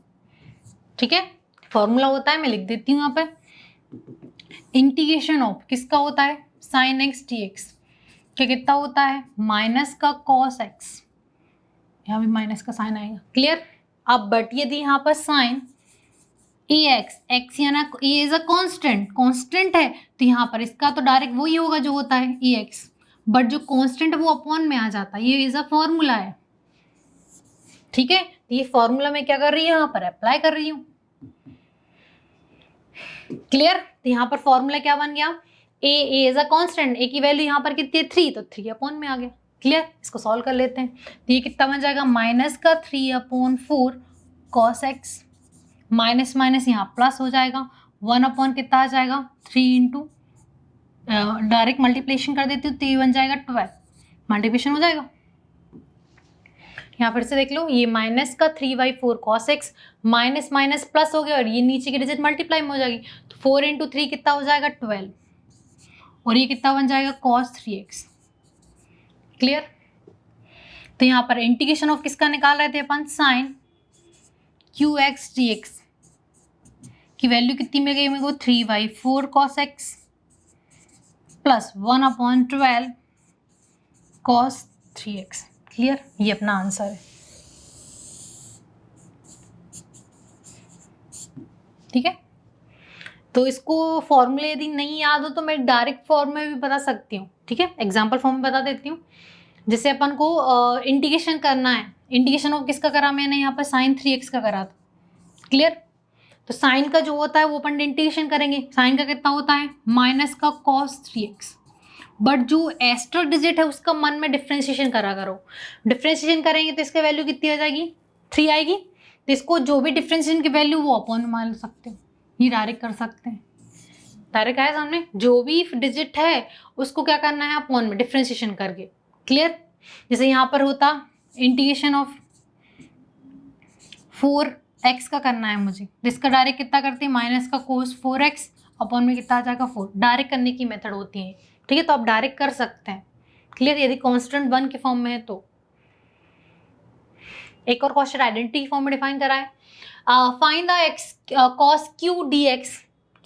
ठीक है, फॉर्मूला होता है, मैं लिख देती हूँ यहाँ पे, इंटीग्रेशन ऑफ किसका होता है, साइन एक्स dx क्या कितना होता है, माइनस का cos x, यहाँ भी माइनस का साइन आएगा। क्लियर, अब बट यदि यहाँ पर साइन x या ना, ये इज अ कांस्टेंट है, तो यहाँ पर इसका तो डायरेक्ट वही होगा जो होता है x, बट जो कांस्टेंट वो अपॉन में आ जाता है, ये इज अ फॉर्मूला है। ठीक है, ये फॉर्मूला मैं क्या कर रही हूँ, यहाँ पर अप्लाई कर रही हूँ। क्लियर, तो यहाँ पर फॉर्मूला क्या बन गया, a is a constant, a की वैल्यू यहाँ पर कितनी है, 3, तो 3 अपॉन में आ गया। क्लियर, इसको सॉल्व कर लेते हैं। तो ये कितना बन जाएगा, माइनस का 3/4 cos x, माइनस माइनस यहाँ प्लस हो जाएगा, 1 कितना आ जाएगा, 3 इंटू डायरेक्ट मल्टीप्लिकेशन कर देती हूँ, तो ये बन जाएगा 12, मल्टीप्लिकेशन हो जाएगा। यहाँ फिर से देख लो, ये माइनस का 3/4 cos x minus minus plus हो गया और ये नीचे की डिजिट मल्टीप्लाई में हो जाएगी, तो 4 × 3 कितना हो जाएगा 12 और ये कितना बन जाएगा cos 3x। क्लियर। तो यहाँ पर इंटीग्रेशन ऑफ किसका निकाल रहे थे अपन, साइन qx dx की वैल्यू कितनी मिल गई मेरे को, 3/4 cos x plus 1/12 cos 3x। Clear, ये अपना आंसर है। ठीक है, तो इसको फॉर्मूले यदि नहीं याद हो तो मैं डायरेक्ट फॉर्म में भी बता सकती हूँ। ठीक है, एग्जाम्पल फॉर्म में बता देती हूँ। जैसे अपन को इंटीग्रेशन करना है, इंटीग्रेशन ऑफ किसका करा मैंने यहाँ पर, sin 3x का करा था। क्लियर, तो साइन का जो होता है वो अपन इंटीग्रेशन करेंगे, साइन का कितना होता है माइनस का cos 3x, बट जो एक्स्ट्रा डिजिट है उसका मन में डिफ्रेंशिएशन करा करो। डिफ्रेंशिएशन करेंगे तो इसका वैल्यू कितनी आ जाएगी, 3 आएगी। तो इसको जो भी डिफ्रेंशिएशन की वैल्यू वो अपॉन में मान सकते हो, ये डायरेक्ट कर सकते हैं। डायरेक्ट आया सामने, जो भी डिजिट है उसको क्या करना है, अपॉन में डिफ्रेंशिएशन करके। क्लियर, जैसे यहाँ पर होता इंटीग्रेशन ऑफ 4x का करना है मुझे, जिसका डायरेक्ट कितना करते हैं माइनस का cos 4x अपॉन में कितना आ जाएगा 4। डायरेक्ट करने की मेथड होती है। ठीक है, तो आप डायरेक्ट कर सकते हैं। क्लियर, यदि कांस्टेंट 1 के फॉर्म में है तो। एक और क्वेश्चन आइडेंटिटी फॉर्म में डिफाइन करा है, find the x cos q dx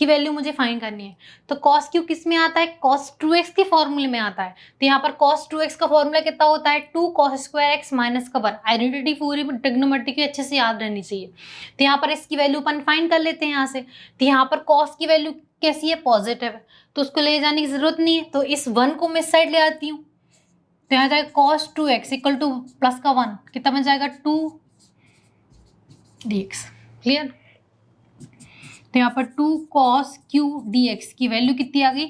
की वैल्यू मुझे फाइंड करनी है। तो cos q किस में आता है, cos 2x के फॉर्मूले में आता है। तो यहाँ पर cos 2x का फॉर्मूला कितना होता है, 2 cos स्क्वायर x माइनस का 1। आइडेंटिटी पूरी ट्रिग्नोमेट्री की अच्छे से याद रहनी चाहिए। तो यहाँ पर इसकी वैल्यू अपन फाइंड कर लेते हैं यहाँ से। तो यहाँ पर cos की वैल्यू कैसी है, पॉजिटिव है, तो उसको ले जाने की जरूरत नहीं है, तो इस 1 को मैं इस साइड ले आती हूँ। तो यहाँ जाएगा cos 2x equal two plus का 1 कितना बन जाएगा 2 dx। क्लियर, तो यहाँ पर 2 cos q dx की वैल्यू कितनी आ गई,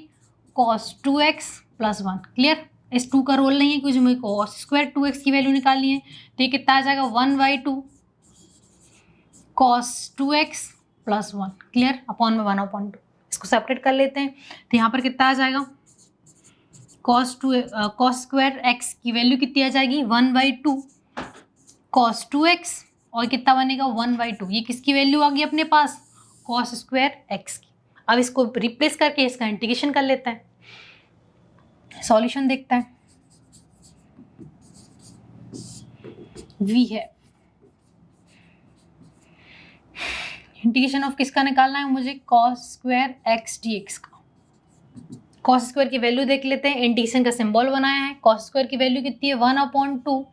cos 2x प्लस 1। क्लियर, इस 2 का रोल नहीं है क्योंकि मुझे cos स्क्वायर 2x की वैल्यू निकालनी है। तो ये कितना आ जाएगा 1/2 cos 2x plus 1। Clear, upon में 1/2। इसको सेपरेट कर लेते हैं। तो यहाँ पर कितना आ जाएगा cos स्क्वायर x की वैल्यू कितनी आ जाएगी 1/2 cos 2x और कितना बनेगा 1/2। ये किसकी वैल्यू आ गई अपने पास, cos स्क्वायर x की। अब इसको रिप्लेस करके इसका इंटीग्रेशन कर लेते हैं, सॉल्यूशन देखते हैं। v है, इंटीग्रेशन ऑफ किसका निकालना है मुझे, cos स्क्वायर x dx का। cos स्क्वायर की वैल्यू देख लेते हैं, इंटीग्रेशन का सिंबल बनाया है। cos स्क्वायर की वैल्यू कितनी है 1/2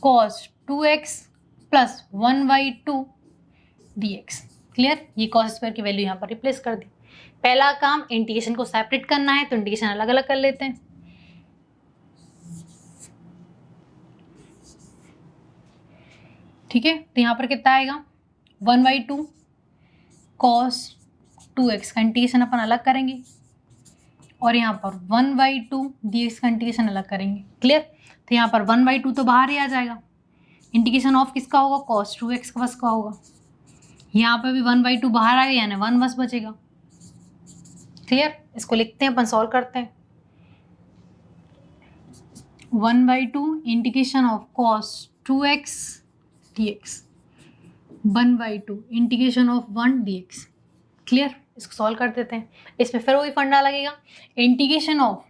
cos 2x plus 1/2 dx। Clear, ये cos स्क्वायर की वैल्यू यहाँ पर रिप्लेस कर दी। पहला काम इंटीग्रेशन को सेपरेट करना है, तो इंटीग्रेशन अलग अलग कर लेते हैं। ठीक है, तो यहाँ पर कितना आएगा 1/2 cos 2x का इंटीग्रेशन अपन अलग करेंगे और यहाँ पर 1/2 dx का इंटीग्रेशन अलग करेंगे। क्लियर, तो यहाँ पर 1/2 तो बाहर ही आ जाएगा, इंटीग्रेशन ऑफ किसका होगा cos 2x का बस का होगा। यहाँ पर भी 1/2 बाहर आ गया, यानी 1 बस बचेगा। क्लियर, इसको लिखते हैं अपन, सॉल्व करते हैं। 1/2 integration of cos 2x dx 1/2 integration of 1 dx। Clear, इसको सॉल्व कर देते हैं। इसमें फिर वही फंडा लगेगा, इंटीग्रेशन ऑफ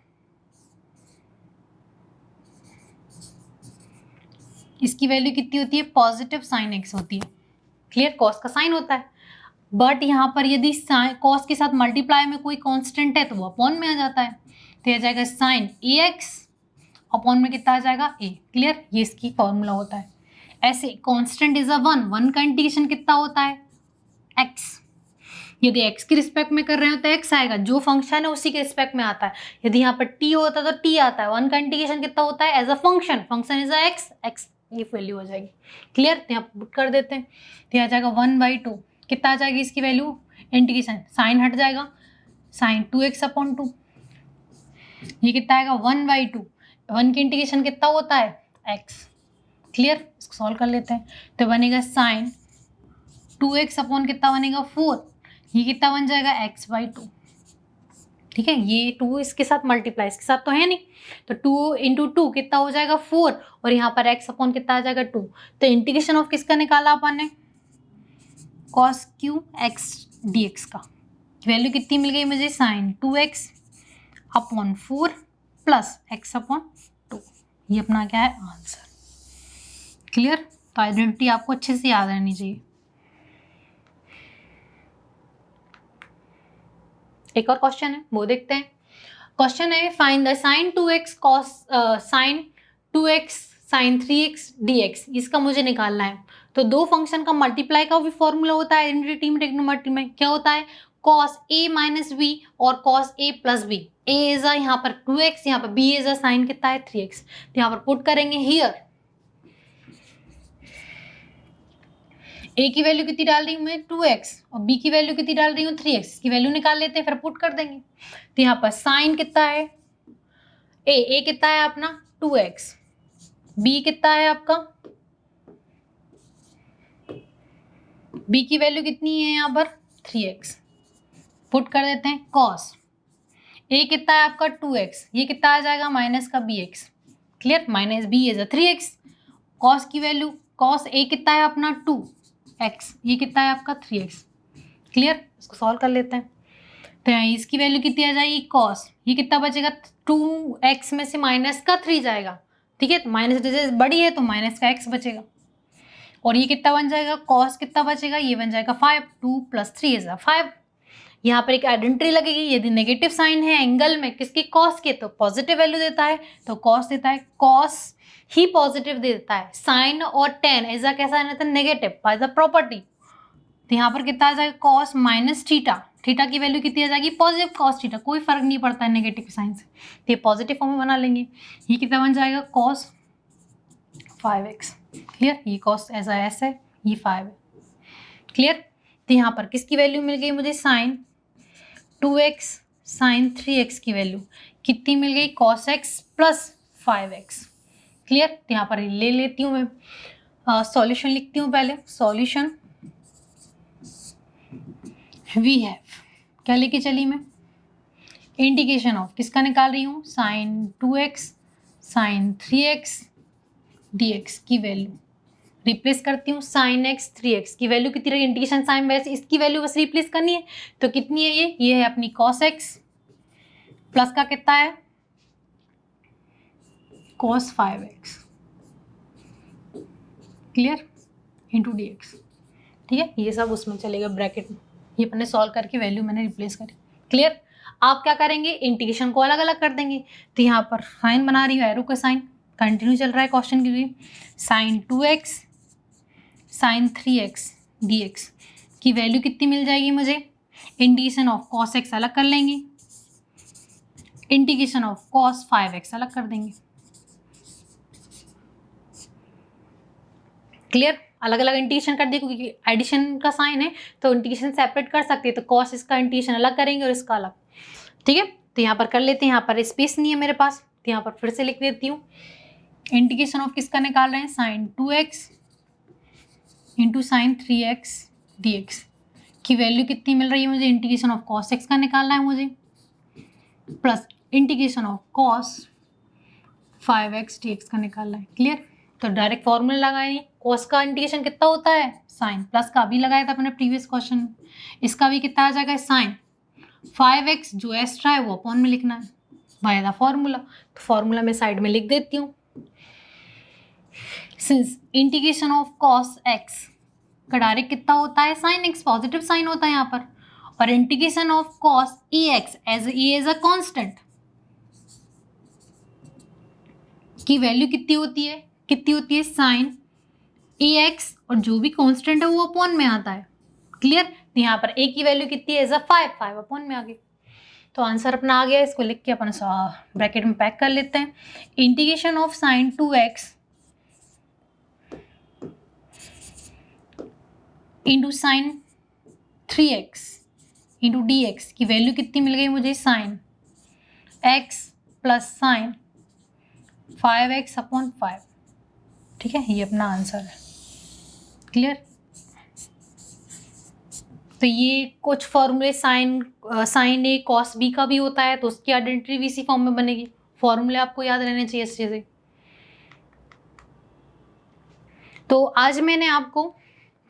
इसकी वैल्यू कितनी होती है, पॉजिटिव sin x होती है। क्लियर, cos का साइन होता है, बट यहाँ पर यदि cos के साथ मल्टीप्लाई में कोई कांस्टेंट है तो वो अपॉन में आ जाता है। तो आ जाएगा sin ax अपॉन में कितना आ जाएगा a। क्लियर, ये इसकी फॉर्मूला होता है। ऐसे कांस्टेंट इज अ 1 का इंटीग्रेशन कितना होता है x। यदि x के रिस्पेक्ट में कर रहे हो तो x आएगा, जो फंक्शन है उसी के रिस्पेक्ट में आता है। यदि यहाँ पर t होता है तो t आता है। 1 का इंटीग्रेशन कितना होता है as a function, function is a x, ये वैल्यू हो जाएगी। क्लियर, तो यहाँ पुट कर देते हैं। तो आ जाएगा 1/2 कितना आ जाएगी इसकी वैल्यू, इंटीग्रेशन साइन हट जाएगा, sin 2x/2। ये कितना आएगा 1/2, 1 की इंटीग्रेशन कितना होता है x। क्लियर, इसको सॉल्व कर लेते हैं। तो बनेगा sin 2x अपॉन कितना बनेगा 4, ये कितना बन जाएगा x/2। ठीक है, ये 2 इसके साथ मल्टीप्लाई, इसके साथ तो है नहीं, तो 2 इंटू 2 कितना हो जाएगा 4, और यहाँ पर x अपॉन कितना आ जाएगा 2। तो इंटीग्रेशन ऑफ किसका निकाला अपन ने, cos क्यू x dx का। वैल्यू कितनी मिल गई मुझे, sine 2x upon 4 plus x upon 2। ये अपना क्या है, आंसर। क्लियर। तो आइडेंटिटी आपको अच्छे से याद रहनी चाहिए। एक और क्वेश्चन है, वो देखते हैं। क्वेश्चन है, find the sine 2x cos sine 2x sine 3x dx, इसका मुझे निकालना है। तो दो फंक्शन का मल्टीप्लाई का भी फॉर्मूला होता है आइडेंटिटी में, ट्रिग्नोमेट्री में क्या होता है, cos a माइनस b और cos a plus b। a is यहाँ पर 2x, यहाँ पर b इज साइन कितना है 3x। तो यहाँ पर पुट करेंगे हियर, a की वैल्यू कितनी डाल रही हूँ मैं 2x और b की वैल्यू कितनी डाल रही हूँ 3x। इसकी वैल्यू निकाल लेते हैं, फिर पुट कर देंगे। तो यहाँ पर साइन कितना है, a कितना है अपना 2x, b कितना है आपका, b की वैल्यू कितनी है यहाँ पर 3x। पुट कर देते हैं, cos a कितना है आपका 2x, ये कितना आ जाएगा माइनस का bx। Clear, minus b is 3x। cos की वैल्यू, cos a कितना है अपना 2x, ये कितना है आपका 3x। क्लियर, इसको सॉल्व कर लेते हैं। तो यहाँ इसकी वैल्यू कितनी आ जाएगी cos, ये कितना बचेगा 2x में से माइनस का 3 जाएगा। ठीक है, माइनस जैसे बड़ी है तो माइनस का x बचेगा, और ये कितना बन जाएगा cos कितना बचेगा, ये बन जाएगा 5, 2 प्लस 3 इज 5। यहाँ पर एक आइडेंटिटी लगेगी, यदि नेगेटिव साइन है एंगल में किसकी, cos के, तो पॉजिटिव वैल्यू देता है, तो cos देता है, cos ही पॉजिटिव देता है। साइन और टेन ऐसा कैसा रहता है, नेगेटिव बाय द प्रॉपर्टी। तो यहाँ पर कितना आ जाएगा cos माइनस थीटा, थीटा की वैल्यू कितनी आ जाएगी पॉजिटिव cos थीटा, कोई फर्क नहीं पड़ता है नेगेटिव साइन से, तो ये पॉजिटिव फॉर्म में बना लेंगे। ये कितना बन जाएगा cos 5x। क्लियर, ये cos ऐसा ऐस है, ये 5 है। क्लियर, तो यहाँ पर किसकी वैल्यू मिल गई मुझे, साइन 2x साइन 3x की वैल्यू कितनी मिल गई, cos x plus 5x। Clear, तो यहाँ पर ले लेती हूँ मैं, सॉल्यूशन लिखती हूँ पहले। सॉल्यूशन वी हैव, क्या लेके चली मैं, इंटीग्रेशन ऑफ किसका निकाल रही हूँ, sine 2x sine 3x dx की वैल्यू रिप्लेस करती हूँ। साइन x 3x की वैल्यू कितनी रही, इंटीग्रेशन साइन वैसे इसकी वैल्यू बस रिप्लेस करनी है, तो कितनी है ये है अपनी cos x प्लस का कितना है cos 5x। Clear, into dx। ठीक है, ये सब उसमें चलेगा ब्रैकेट में, ये अपने सॉल्व करके वैल्यू मैंने रिप्लेस करी। क्लियर, आप क्या करेंगे, इंटीग्रेशन को अलग अलग कर देंगे। तो यहाँ पर साइन बना रही हूँ, एरो का साइन कंटिन्यू चल रहा है क्वेश्चन के लिए। Sine 2x sine 3x dx की वैल्यू कितनी मिल जाएगी मुझे, इंटीग्रेशन ऑफ cos x अलग कर लेंगे, इंटीग्रेशन ऑफ cos 5x अलग कर देंगे। क्लियर, अलग अलग इंटीग्रेशन कर दी, क्योंकि एडिशन का साइन है तो इंटीग्रेशन सेपरेट कर सकते हैं, तो cos इसका इंटीग्रेशन अलग करेंगे और इसका अलग। ठीक है, तो यहाँ पर कर लेते हैं, यहाँ पर स्पेस नहीं है मेरे पास, तो यहाँ पर फिर से लिख देती हूँ। इंटीग्रेशन ऑफ किसका निकाल रहे हैं, sine 2x into sine 3x dx की वैल्यू कितनी मिल रही है मुझे, इंटीग्रेशन ऑफ cos x का निकालना है मुझे, plus integration of cos 5x dx का निकालना है। क्लियर, तो डायरेक्ट फॉर्मूला लगाएंगे, cos का इंटीग्रेशन कितना होता है साइन, प्लस का अभी लगाया था अपने प्रीवियस क्वेश्चन में, इसका भी कितना आ जाएगा साइन 5x, जो एक्स्ट्रा है वो अपॉन में लिखना है बाय द फॉर्मूला। तो फॉर्मूला मैं साइड में लिख देती हूँ। Since integration of cos x का डायरेक्ट कितना होता है साइन x, पॉजिटिव साइन होता है यहाँ पर, और integration of cos ex as a constant की वैल्यू कितनी होती है साइन ex, और जो भी कांस्टेंट है वो अपॉन में आता है। क्लियर, तो यहाँ पर a की वैल्यू कितनी है, एज 5 अपॉन में आ गई। तो आंसर अपना आ गया, इसको लिख के अपन ब्रैकेट में पैक कर लेते हैं। Integration of sine 2x into sine 3x into dx की वैल्यू कितनी मिल गई मुझे, sine x plus sine 5x upon 5। ठीक है, ये अपना आंसर है। क्लियर, तो ये कुछ फॉर्मूले साइन ए कॉस बी का भी होता है, तो उसकी आइडेंटिटी भी इसी फॉर्म में बनेगी। फॉर्मूले आपको याद रहने चाहिए अच्छे से। तो आज मैंने आपको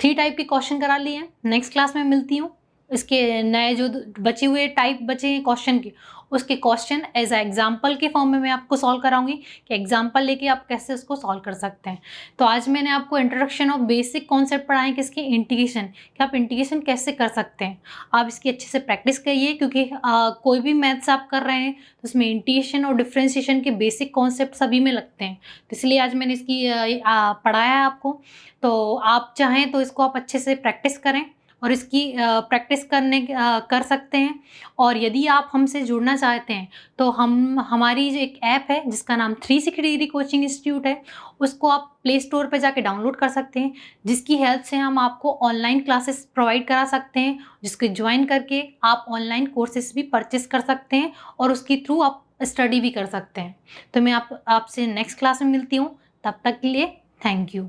3 टाइप के क्वेश्चन करा लिए हैं। नेक्स्ट क्लास में मिलती हूँ। इसके नए जो बचे हुए टाइप बचे हैं क्वेश्चन के, उसके क्वेश्चन एज अ एग्जाम्पल के फॉर्म में मैं आपको सॉल्व कराऊंगी कि एग्जाम्पल लेके आप कैसे उसको सॉल्व कर सकते हैं। तो आज मैंने आपको इंट्रोडक्शन ऑफ बेसिक कॉन्सेप्ट पढ़ाए किसकी, इंटीग्रेशन, कि आप इंटीग्रेशन कैसे कर सकते हैं। आप इसकी अच्छे से प्रैक्टिस करिए, क्योंकि कोई भी मैथ्स आप कर रहे हैं तो उसमें इंटीग्रेशन और डिफ्रेंशिएशन के बेसिक कॉन्सेप्ट सभी में लगते हैं। तो इसलिए आज मैंने इसकी पढ़ाया है आपको। तो आप चाहें तो इसको आप अच्छे से प्रैक्टिस करें और इसकी प्रैक्टिस कर सकते हैं। और यदि आप हमसे जुड़ना चाहते हैं तो हमारी जो एक ऐप है जिसका नाम 360 डिग्री कोचिंग इंस्टीट्यूट है, उसको आप प्ले स्टोर पर जाके डाउनलोड कर सकते हैं, जिसकी हेल्प से हम आपको ऑनलाइन क्लासेस प्रोवाइड करा सकते हैं, जिसको ज्वाइन करके आप ऑनलाइन कोर्सेज भी परचेस कर सकते हैं और उसके थ्रू आप स्टडी भी कर सकते हैं। तो मैं आपसे नेक्स्ट क्लास में मिलती हूँ। तब तक के लिए थैंक यू।